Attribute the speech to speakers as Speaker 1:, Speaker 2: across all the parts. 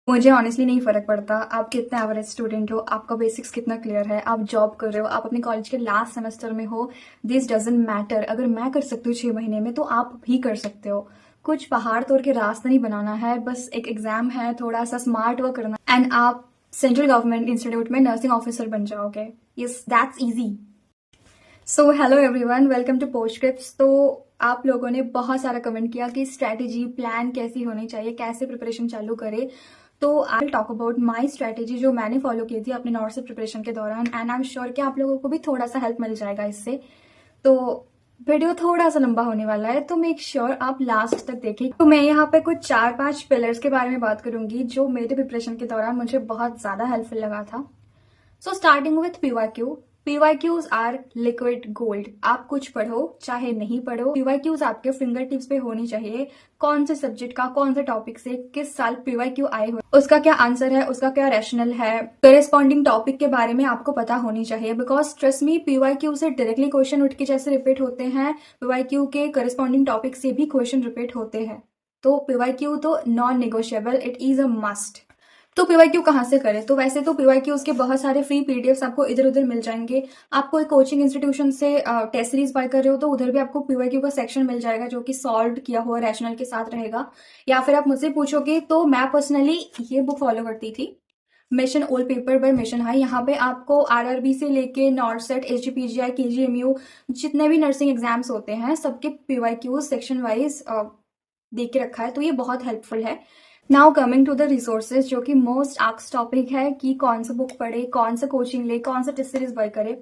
Speaker 1: मुझे ऑनेस्टली नहीं फर्क पड़ता आप कितना एवरेज स्टूडेंट हो, आपका बेसिक्स कितना क्लियर है, आप जॉब कर रहे हो, आप अपने कॉलेज के लास्ट सेमेस्टर में हो। This doesn't matter. अगर मैं कर सकती हूँ 6 महीने में तो आप भी कर सकते हो। कुछ पहाड़ तोड़ के रास्ता नहीं बनाना है, बस एक एग्जाम है, थोड़ा सा स्मार्ट वर्क करना एंड आप सेंट्रल गवर्नमेंट इंस्टीट्यूट में नर्सिंग ऑफिसर बन जाओगे। Yes, that's easy. So hello everyone, welcome to Postscripts. तो आप लोगों ने बहुत सारा कमेंट किया कि स्ट्रैटेजी प्लान कैसी होनी चाहिए, कैसे प्रिपरेशन चालू करें। तो I will talk about my strategy जो मैंने फॉलो की थी अपने नॉर्थ से प्रिपरेशन के दौरान, एंड आई एम श्योर कि आप लोगों को भी थोड़ा सा हेल्प मिल जाएगा इससे। तो वीडियो थोड़ा सा लंबा होने वाला है, तो मेक श्योर आप लास्ट तक देखें। तो मैं यहाँ पे कुछ 4-5 पिलर्स के बारे में बात करूंगी जो मेरे प्रिपरेशन के दौरान मुझे बहुत ज्यादा हेल्पफुल लगा था। So starting with PYQ. PYQs are liquid gold. आप कुछ पढ़ो चाहे नहीं पढ़ो, पीवाईक्यूज आपके फिंगर टिप्स पे होनी चाहिए। कौन से सब्जेक्ट का, कौन से टॉपिक से किस साल पीवाईक्यू आए हुए, उसका क्या आंसर है, उसका क्या रैशनल है, करेस्पॉन्डिंग टॉपिक के बारे में आपको पता होनी चाहिए। बिकॉज ट्रस्ट मी, पीवाईक्यू से डायरेक्टली क्वेश्चन उठ के जैसे रिपीट होते हैं, पीवाईक्यू के करेस्पॉन्डिंग टॉपिक से भी क्वेश्चन रिपीट होते हैं। तो पीवाईक्यू तो non negotiable, it is a must. तो पीवाईक्यू कहाँ से करें? तो वैसे तो पीवाईक्यूज के बहुत सारे फ्री पीडीएफ्स आपको इधर उधर मिल जाएंगे। आप कोई कोचिंग इंस्टीट्यूशन से टेस्ट सीरीज बाय कर रहे हो तो उधर भी आपको पीवाईक्यू का सेक्शन मिल जाएगा जो कि सॉल्व किया हुआ रैशनल के साथ रहेगा। या फिर आप मुझसे पूछोगे तो मैं पर्सनली ये बुक फॉलो करती थी, mission old paper by mission high. यहाँ पे आपको आरआरबी से लेके नॉर्थ सेट, एचजीपीजीआई, केजीएमयू, जितने भी नर्सिंग एग्जाम्स होते हैं सबके पीवाईक्यूज सेक्शन वाइज देख के रखा है, तो ये बहुत हेल्पफुल है। Now coming to the resources, जो कि मोस्ट आस्क्ड टॉपिक है कि कौन सा बुक पढ़े, कौन सा कोचिंग ले, कौन सा टेस्ट सीरीज बाय करे।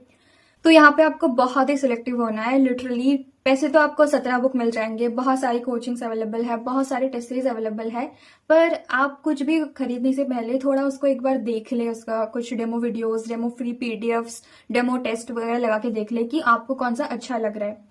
Speaker 1: तो यहाँ पे आपको बहुत ही सिलेक्टिव होना है। लिटरली वैसे तो आपको 17 बुक मिल जाएंगे, बहुत सारी कोचिंग्स अवेलेबल है, बहुत सारे टेस्ट सीरीज अवेलेबल है, पर आप कुछ भी खरीदने से पहले थोड़ा उसको एक बार देख ले, उसका कुछ demo videos, demo free PDFs, demo test वगैरह लगा के देख ले कि आपको कौन सा अच्छा लग रहा है।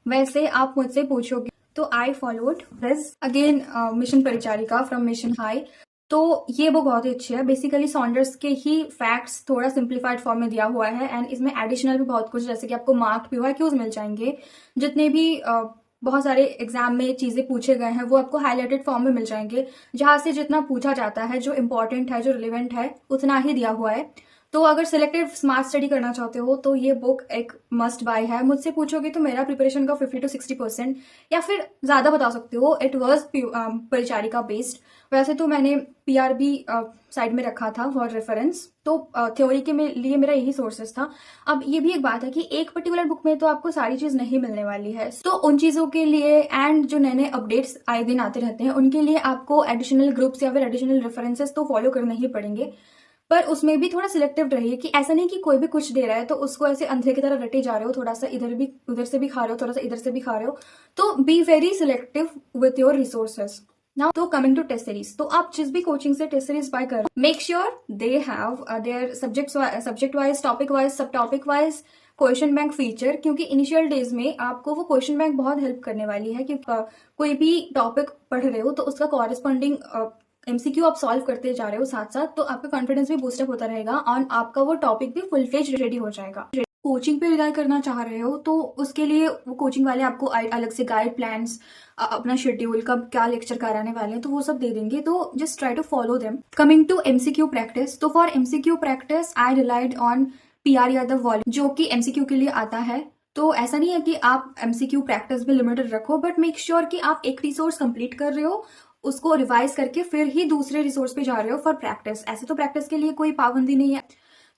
Speaker 1: वैसे आप मुझसे पूछोगे तो I followed this again mission परिचारिका फ्रॉम मिशन हाई। तो ये बुक बहुत ही अच्छी है। बेसिकली सॉन्डर्स के ही फैक्ट्स थोड़ा सिंप्लीफाइड फॉर्म में दिया हुआ है, एंड इसमें एडिशनल भी बहुत कुछ, जैसे कि आपको मार्क्ड पीवाईक्यूज मिल जाएंगे, जितने भी बहुत सारे एग्जाम में चीजें पूछे गए हैं वो आपको हाईलाइटेड फॉर्म में मिल जाएंगे, जहां से जितना पूछा जाता है, जो इंपॉर्टेंट है, जो रिलेवेंट है, उतना ही दिया हुआ है। तो अगर सिलेक्टिव स्मार्ट स्टडी करना चाहते हो तो ये बुक एक मस्ट बाय है। मुझसे पूछोगे तो मेरा प्रिपरेशन का 50 to 60% या फिर ज्यादा बता सकते हो, इट वॉज परिचारिका बेस्ड। वैसे तो मैंने पीआरबी साइड में रखा था फॉर रेफरेंस, तो थ्योरी के लिए मेरा यही सोर्सेस था। अब ये भी एक बात है कि एक पर्टिकुलर बुक में तो आपको सारी चीज नहीं मिलने वाली है, तो उन चीजों के लिए एंड जो नए नए अपडेट्स आए दिन आते रहते हैं उनके लिए आपको एडिशनल ग्रुप्स या फिर एडिशनल रेफरेंसेस तो फॉलो करने ही पड़ेंगे। पर उसमें भी थोड़ा सिलेक्टिव रहिए कि ऐसा नहीं कि कोई भी कुछ दे रहा है तो उसको ऐसे अंधे की तरह रटे जा रहे हो, थोड़ा सा इधर भी, उधर से भी खा रहे हो, थोड़ा सा इधर से भी खा रहे हो। तो be very selective with your resources. Now तो कमिंग टू टेस्ट सीरीज, तो आप जिस भी कोचिंग से टेस्ट सीरीज बाय कर, make sure they have their subject wise, topic wise, sub topic wise question bank feature, क्योंकि इनिशियल डेज में आपको वो क्वेश्चन बैंक बहुत हेल्प करने वाली है। क्योंकि कोई भी टॉपिक पढ़ रहे हो तो उसका कॉरेस्पॉन्डिंग एमसीक्यू आप सॉल्व करते जा रहे हो साथ साथ, तो आपका कॉन्फिडेंस भी बूस्टअप होता रहेगा और आपका वो टॉपिक भी फुल फ्लेज रेडी हो जाएगा। कोचिंग पे रिलाई करना चाह रहे हो तो उसके लिए वो कोचिंग वाले आपको अलग से गाइड प्लान्स, अपना शेड्यूल, कब क्या लेक्चर कराने वाले हैं, तो वो सब दे देंगे। तो just try to follow them. Coming to MCQ practice, तो for MCQ practice I relied on PR Yadav volume, जो कि एमसीक्यू के लिए आता है। तो ऐसा नहीं है कि आप एमसीक्यू प्रैक्टिस में लिमिटेड रखो, बट मेक श्योर कि आप एक रिसोर्स कंप्लीट कर रहे हो, उसको रिवाइज करके फिर ही दूसरे रिसोर्स पे जा रहे हो फॉर प्रैक्टिस। ऐसे तो प्रैक्टिस के लिए कोई पाबंदी नहीं है।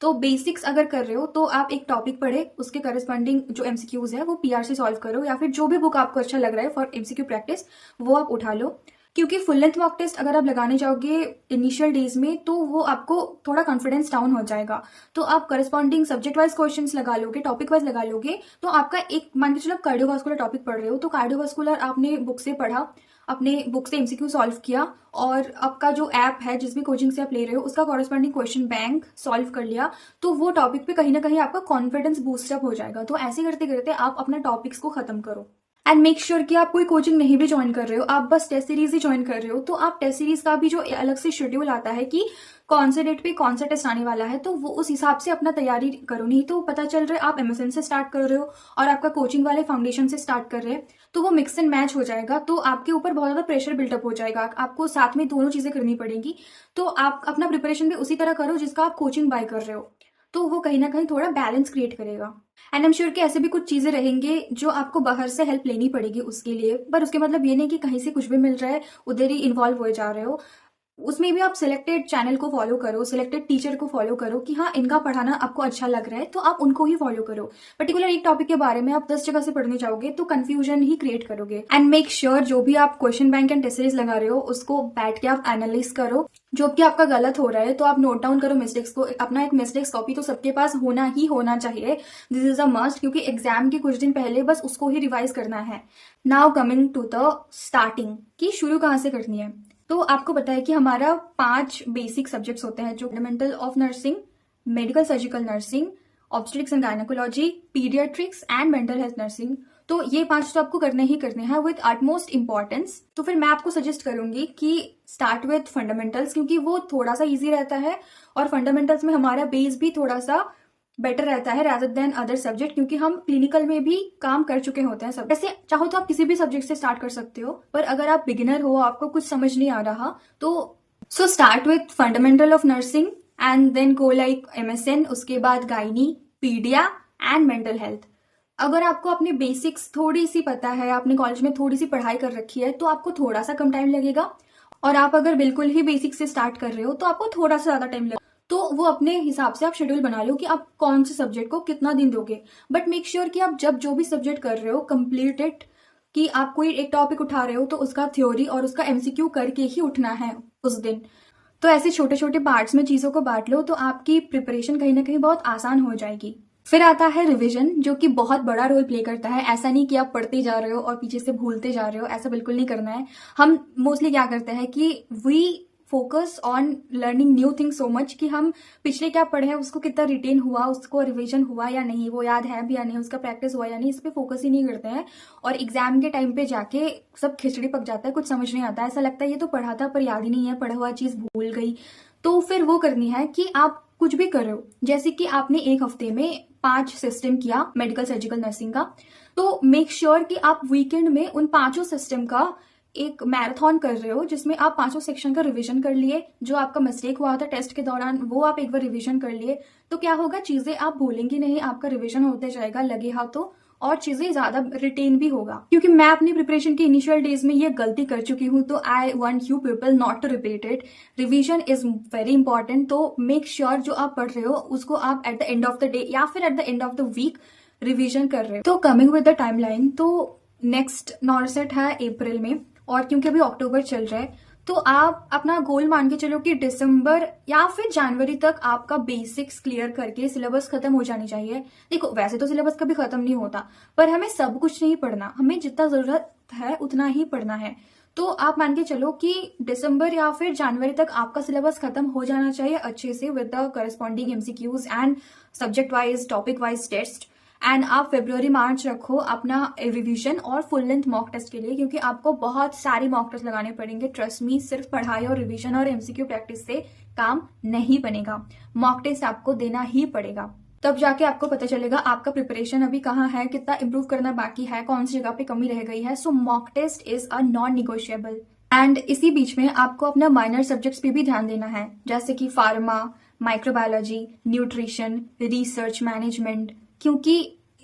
Speaker 1: तो बेसिक्स अगर कर रहे हो तो आप एक टॉपिक पढ़े, उसके करस्पॉन्डिंग जो एमसीक्यूज है वो पीआर से सॉल्व करो, या फिर जो भी बुक आपको अच्छा लग रहा है फॉर एमसीक्यू प्रैक्टिस वो आप उठा लो। क्योंकि फुल लेंथ मॉक टेस्ट अगर आप लगाने जाओगे इनिशियल डेज में तो वो आपको थोड़ा कॉन्फिडेंस डाउन हो जाएगा। तो आप करस्पॉन्डिंग सब्जेक्ट वाइज क्वेश्चंस लगा लोगे, टॉपिक वाइज लगा लोगे, तो आपका एक, मान के चलो आप कार्डियोवास्कुलर टॉपिक पढ़ रहे हो तो कार्डियोवास्कुलर आपने बुक से पढ़ा, अपने बुक से एमसीक्यू सॉल्व किया, और आपका जो ऐप है जिस भी कोचिंग से आप ले रहे हो उसका कॉरेस्पॉन्डिंग क्वेश्चन बैंक सॉल्व कर लिया, तो वो टॉपिक पे कहीं ना कहीं आपका कॉन्फिडेंस बूस्टअप हो जाएगा। तो ऐसे करते करते आप अपना टॉपिक्स को खत्म करो। एंड मेक श्योर कि आप कोई कोचिंग नहीं भी ज्वाइन कर रहे हो, आप बस टेस्ट सीरीज ही ज्वाइन कर रहे हो, तो आप टेस्ट सीरीज का भी जो अलग से शेड्यूल आता है कि कौन से डेट पे कौन सा टेस्ट आने वाला है, तो वो उस हिसाब से अपना तैयारी करो। नहीं तो पता चल रहा है आप एमएसएन से स्टार्ट कर रहे हो और आपका कोचिंग वाले फाउंडेशन से स्टार्ट कर रहे हैं, तो वो मिक्स एंड मैच हो जाएगा, तो आपके ऊपर बहुत ज्यादा प्रेशर बिल्टअप हो जाएगा, आपको साथ में दोनों चीजें करनी पड़ेगी। तो आप अपना प्रिपरेशन भी उसी तरह करो जिसका आप कोचिंग बाय कर रहे हो, तो वो कहीं ना कहीं थोड़ा बैलेंस क्रिएट करेगा। एंड आई एम श्योर कि ऐसे भी कुछ चीजें रहेंगे जो आपको बाहर से हेल्प लेनी पड़ेगी उसके लिए, पर उसके मतलब ये नहीं कि कहीं से कुछ भी मिल रहा है उधर ही इन्वॉल्व हो जा रहे हो। उसमें भी आप सिलेक्टेड चैनल को फॉलो करो, सिलेक्टेड टीचर को फॉलो करो कि हाँ इनका पढ़ाना आपको अच्छा लग रहा है तो आप उनको ही फॉलो करो। पर्टिकुलर एक टॉपिक के बारे में आप 10 जगह से पढ़ने जाओगे तो कंफ्यूजन ही क्रिएट करोगे। एंड मेक श्योर जो भी आप question bank and test series लगा रहे हो उसको बैठ के आप एनालाइज करो, जो भी आपका गलत हो रहा है तो आप नोट डाउन करो मिस्टेक्स को। अपना एक मिस्टेक्स कॉपी तो सबके पास होना चाहिए, दिस इज अ मस्ट, क्योंकि एग्जाम के कुछ दिन पहले बस उसको ही रिवाइज करना है। Now coming to the starting कि शुरू कहाँ से करनी है, तो आपको पता है कि हमारा 5 बेसिक सब्जेक्ट्स होते हैं जो fundamental of nursing, medical surgical nursing, obstetrics and gynaecology, paediatrics and mental health nursing. तो ये 5 तो आपको करने ही करने हैं विद अटमोस्ट इंपॉर्टेंस। तो फिर मैं आपको सजेस्ट करूंगी कि स्टार्ट विद फंडामेंटल्स, क्योंकि वो थोड़ा सा इजी रहता है और फंडामेंटल्स में हमारा बेस भी थोड़ा सा बेटर रहता है रादर देन अदर सब्जेक्ट, क्योंकि हम क्लिनिकल में भी काम कर चुके होते हैं सब। ऐसे चाहो तो आप किसी भी सब्जेक्ट से स्टार्ट कर सकते हो, पर अगर आप बिगिनर हो, आपको कुछ समझ नहीं आ रहा, तो so start with fundamental of nursing and then go like MSN, उसके बाद gynae, paedia and mental health. अगर आपको अपनी बेसिक्स थोड़ी सी पता है, आपने कॉलेज में थोड़ी सी पढ़ाई कर रखी है, तो आपको थोड़ा सा कम टाइम लगेगा, और आप अगर बिल्कुल ही बेसिक से स्टार्ट कर रहे हो तो आपको थोड़ा सा ज्यादा टाइम लगेगा। तो वो अपने हिसाब से आप शेड्यूल बना लो कि आप कौन से सब्जेक्ट को कितना दिन दोगे, बट मेक श्योर कि आप जब जो भी सब्जेक्ट कर रहे हो कंप्लीट इट, कि आप कोई एक टॉपिक उठा रहे हो तो उसका थ्योरी और उसका एमसीक्यू करके ही उठना है उस दिन। तो ऐसे छोटे छोटे पार्ट्स में चीजों को बांट लो तो आपकी प्रिपरेशन कहीं ना कहीं बहुत आसान हो जाएगी। फिर आता है रिवीजन, जो कि बहुत बड़ा रोल प्ले करता है। ऐसा नहीं कि आप पढ़ते जा रहे हो और पीछे से भूलते जा रहे हो, ऐसा बिल्कुल नहीं करना है। हम मोस्टली क्या करते हैं कि we focus on learning new things so much कि हम पिछले क्या पढ़े हैं उसको कितना रिटेन हुआ, उसको रिवीजन हुआ या नहीं, वो याद है भी या नहीं, उसका प्रैक्टिस हुआ या नहीं, इस पे फोकस ही नहीं करते हैं। और एग्जाम के टाइम पे जाके सब खिचड़ी पक जाता है, कुछ समझ नहीं आता, ऐसा लगता है ये तो पढ़ा था पर याद ही नहीं है, पढ़ा हुआ चीज भूल गई। तो फिर वो करनी है कि आप कुछ भी करो, जैसे कि आपने एक हफ्ते में 5 सिस्टम किया मेडिकल सर्जिकल नर्सिंग का, तो मेक श्योर कि आप वीकेंड में उन 5 सिस्टम का एक मैराथन कर रहे हो, जिसमें आप 5 सेक्शन का रिवीजन कर लिए, जो आपका मिस्टेक हुआ था टेस्ट के दौरान वो आप एक बार रिवीजन कर लिए। तो क्या होगा, चीजें आप भूलेंगे नहीं, आपका रिवीजन होते जाएगा लगे हाथों, और चीजें ज्यादा रिटेन भी होगा। क्योंकि मैं अपनी प्रिपरेशन के इनिशियल डेज में ये गलती कर चुकी हूँ, तो I want you people not to repeat it. Revision is very important, तो मेक श्योर जो आप पढ़ रहे हो उसको आप at the end of the day या फिर at the end of the week revision कर रहे हो। तो कमिंग विद द टाइमलाइन, तो नेक्स्ट नॉर्सेट है अप्रैल में, और क्योंकि अभी अक्टूबर चल रहा है तो आप अपना गोल मान के चलो कि दिसंबर या फिर जनवरी तक आपका बेसिक्स क्लियर करके सिलेबस खत्म हो जानी चाहिए। देखो वैसे तो सिलेबस कभी खत्म नहीं होता, पर हमें सब कुछ नहीं पढ़ना, हमें जितना जरूरत है उतना ही पढ़ना है। तो आप मान के चलो कि दिसंबर या फिर जनवरी तक आपका सिलेबस खत्म हो जाना चाहिए अच्छे से with the corresponding MCQs and subject wise topic wise test. And आप फरवरी मार्च रखो अपना रिवीजन और फुल लेंथ मॉक टेस्ट के लिए, क्योंकि आपको बहुत सारी मॉक टेस्ट लगाने पड़ेंगे। ट्रस्ट मी, सिर्फ पढ़ाई और रिवीजन और एमसीक्यू प्रैक्टिस से काम नहीं बनेगा, मॉक टेस्ट आपको देना ही पड़ेगा। तब जाके आपको पता चलेगा आपका प्रिपरेशन अभी कहाँ है, कितना इंप्रूव करना बाकी है, कौन सी जगह पे कमी रह गई है। So mock test is a non negotiable. And इसी बीच में आपको अपना माइनर सब्जेक्ट्स पे भी ध्यान देना है, जैसे कि pharma, microbiology, nutrition, research management, क्योंकि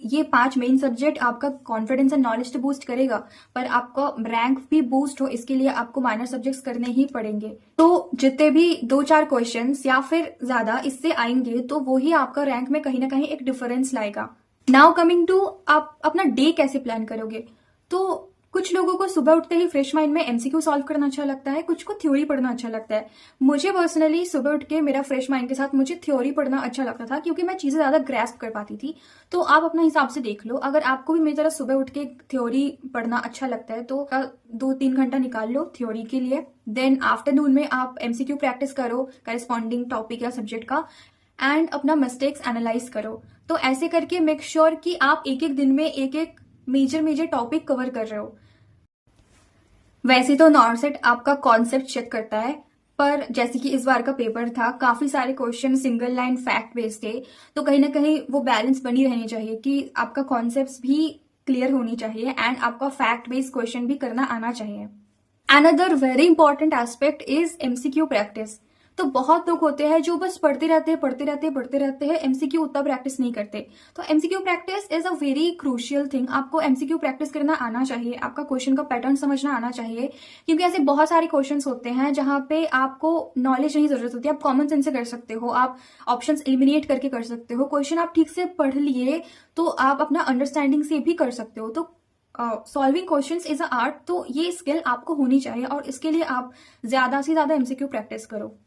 Speaker 1: ये 5 मेन सब्जेक्ट आपका कॉन्फिडेंस एंड नॉलेज तो बूस्ट करेगा, पर आपका रैंक भी बूस्ट हो इसके लिए आपको माइनर सब्जेक्ट्स करने ही पड़ेंगे। तो जितने भी 2-4 क्वेश्चंस या फिर ज्यादा इससे आएंगे तो वो ही आपका रैंक में कहीं ना कहीं एक डिफरेंस लाएगा। नाउ कमिंग टू आप अपना डे कैसे प्लान करोगे, तो कुछ लोगों को सुबह उठते ही फ्रेश माइंड में एमसीक्यू सॉल्व करना अच्छा लगता है, कुछ को थ्योरी पढ़ना अच्छा लगता है। मुझे पर्सनली सुबह उठ के मेरा फ्रेश माइंड के साथ मुझे थ्योरी पढ़ना अच्छा लगता था, क्योंकि मैं चीजें ज्यादा ग्रैस्प कर पाती थी। तो आप अपना हिसाब से देख लो, अगर आपको भी मेरी तरह सुबह उठ के थ्योरी पढ़ना अच्छा लगता है तो 2-3 घंटा निकाल लो थ्योरी के लिए। देन आफ्टरनून में आप एमसीक्यू प्रैक्टिस करो करस्पॉन्डिंग टॉपिक या सब्जेक्ट का, एंड अपना मिस्टेक्स एनालाइज करो। तो ऐसे करके मेक श्योर कि आप एक एक दिन में एक एक मेजर मेजर टॉपिक कवर कर रहे हो। वैसे तो नॉर्सेट आपका कॉन्सेप्ट चेक करता है, पर जैसे कि इस बार का पेपर था, काफी सारे question single line fact based थे, तो कहीं ना कहीं वो बैलेंस बनी रहनी चाहिए कि आपका कॉन्सेप्ट भी क्लियर होनी चाहिए एंड आपका फैक्ट बेस्ड क्वेश्चन भी करना आना चाहिए। Another very important aspect is MCQ practice. तो बहुत लोग होते हैं जो बस पढ़ते रहते हैं, एमसीक्यू उतना प्रैक्टिस नहीं करते। तो MCQ practice is a very crucial thing. आपको एमसीक्यू प्रैक्टिस करना आना चाहिए, आपका क्वेश्चन का पैटर्न समझना आना चाहिए, क्योंकि ऐसे बहुत सारे क्वेश्चन होते हैं जहां पे आपको नॉलेज नहीं जरूरत होती, आप कॉमन सेंस से कर सकते हो, आप ऑप्शंस एलिमिनेट करके कर सकते हो। क्वेश्चन आप ठीक से पढ़ लिए तो आप अपना अंडरस्टैंडिंग से भी कर सकते हो। तो solving questions is a art, तो ये स्किल आपको होनी चाहिए और इसके लिए आप ज्यादा से ज्यादा एमसीक्यू प्रैक्टिस करो।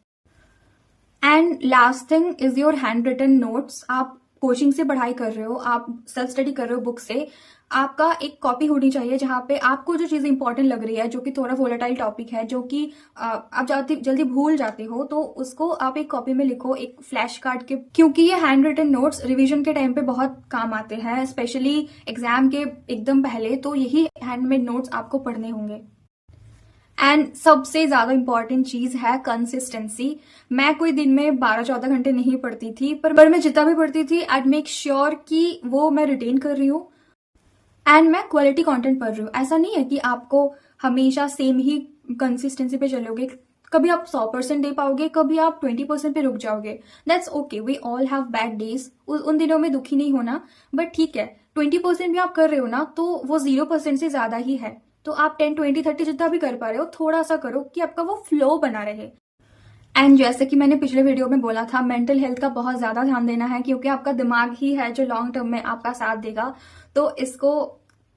Speaker 1: And last thing is your hand written notes. आप कोचिंग से पढ़ाई कर रहे हो, आप सेल्फ स्टडी कर रहे हो बुक से, आपका एक कॉपी होनी चाहिए जहां पे आपको जो चीजें इंपॉर्टेंट लग रही है, जो कि थोड़ा वोलेटाइल टॉपिक है, जो कि आप जल्दी भूल जाते हो, तो उसको आप एक कॉपी में लिखो, एक फ्लैश कार्ड के, क्योंकि ये हैंड रिटन नोट्स रिवीजन के टाइम पे बहुत काम आते हैं, स्पेशली एग्जाम के एकदम पहले। तो यही हैंडमेड नोट्स आपको पढ़ने होंगे। एंड सबसे ज्यादा इंपॉर्टेंट चीज है कंसिस्टेंसी। मैं कोई दिन में 12-14 घंटे नहीं पढ़ती थी, पर मैं जितना भी पढ़ती थी आई मेक श्योर कि वो मैं रिटेन कर रही हूँ एंड मैं क्वालिटी कंटेंट पढ़ रही हूँ। ऐसा नहीं है कि आपको हमेशा सेम ही कंसिस्टेंसी पे चलोगे, कभी आप 100% दे पाओगे, कभी आप 20% पे रुक जाओगे। That's okay, we all have bad days. उन दिनों में दुखी नहीं होना, बट ठीक है, 20% भी आप कर रहे हो ना, तो वो 0% से ज्यादा ही है। तो आप 10, 20, 30 जितना भी कर पा रहे हो, थोड़ा सा करो कि आपका वो फ्लो बना रहे। एंड जैसे कि मैंने पिछले वीडियो में बोला था, मेंटल हेल्थ का बहुत ज्यादा ध्यान देना है, क्योंकि आपका दिमाग ही है जो लॉन्ग टर्म में आपका साथ देगा। तो इसको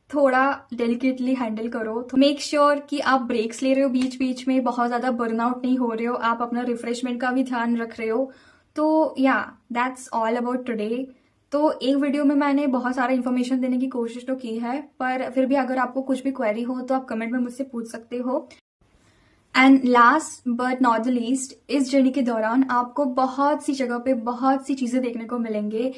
Speaker 1: थोड़ा डेलिकेटली हैंडल करो। तो मेक श्योर कि आप ब्रेक्स ले रहे हो बीच बीच में, बहुत ज्यादा बर्नआउट नहीं हो रहे हो, आप अपना रिफ्रेशमेंट का भी ध्यान रख रहे हो। तो या दैट्स ऑल अबाउट टुडे। तो एक वीडियो में मैंने बहुत सारा इन्फॉर्मेशन देने की कोशिश तो की है, पर फिर भी अगर आपको कुछ भी क्वेरी हो तो आप कमेंट में मुझसे पूछ सकते हो। And last but not the least, इस जर्नी के दौरान आपको बहुत सी जगह पे बहुत सी चीजें देखने को मिलेंगे।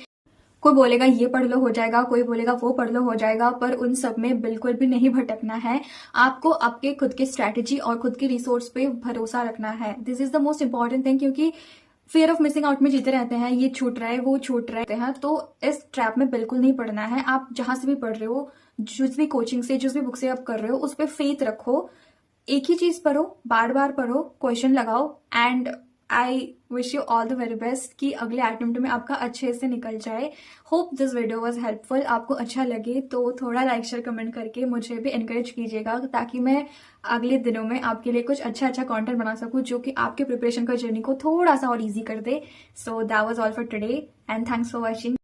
Speaker 1: कोई बोलेगा ये पढ़ लो हो जाएगा, कोई बोलेगा वो पढ़ लो हो जाएगा, पर उन सब में बिल्कुल भी नहीं भटकना है। आपको आपके खुद के स्ट्रैटेजी और खुद के रिसोर्स पे भरोसा रखना है। This is the most important thing, क्योंकि फियर ऑफ मिसिंग आउट में जीते रहते हैं, ये छूट रहा है वो छूट रहे हैं, तो इस ट्रैप में बिल्कुल नहीं पड़ना है। आप जहां से भी पढ़ रहे हो, जिस भी कोचिंग से, जिस भी बुक से आप कर रहे हो, उस पर फेथ रखो, एक ही चीज पढ़ो, बार बार पढ़ो, क्वेश्चन लगाओ, and I wish you all the very best कि अगले अटेम्प्ट में आपका अच्छे से निकल जाए। Hope this video was helpful. आपको अच्छा लगे तो थोड़ा लाइक शेयर कमेंट करके मुझे भी एनकरेज कीजिएगा, ताकि मैं अगले दिनों में आपके लिए कुछ अच्छा कंटेंट बना सकूं, जो कि आपके प्रिपरेशन का जर्नी को थोड़ा सा और ईजी कर दे। So that was all for today and thanks for watching.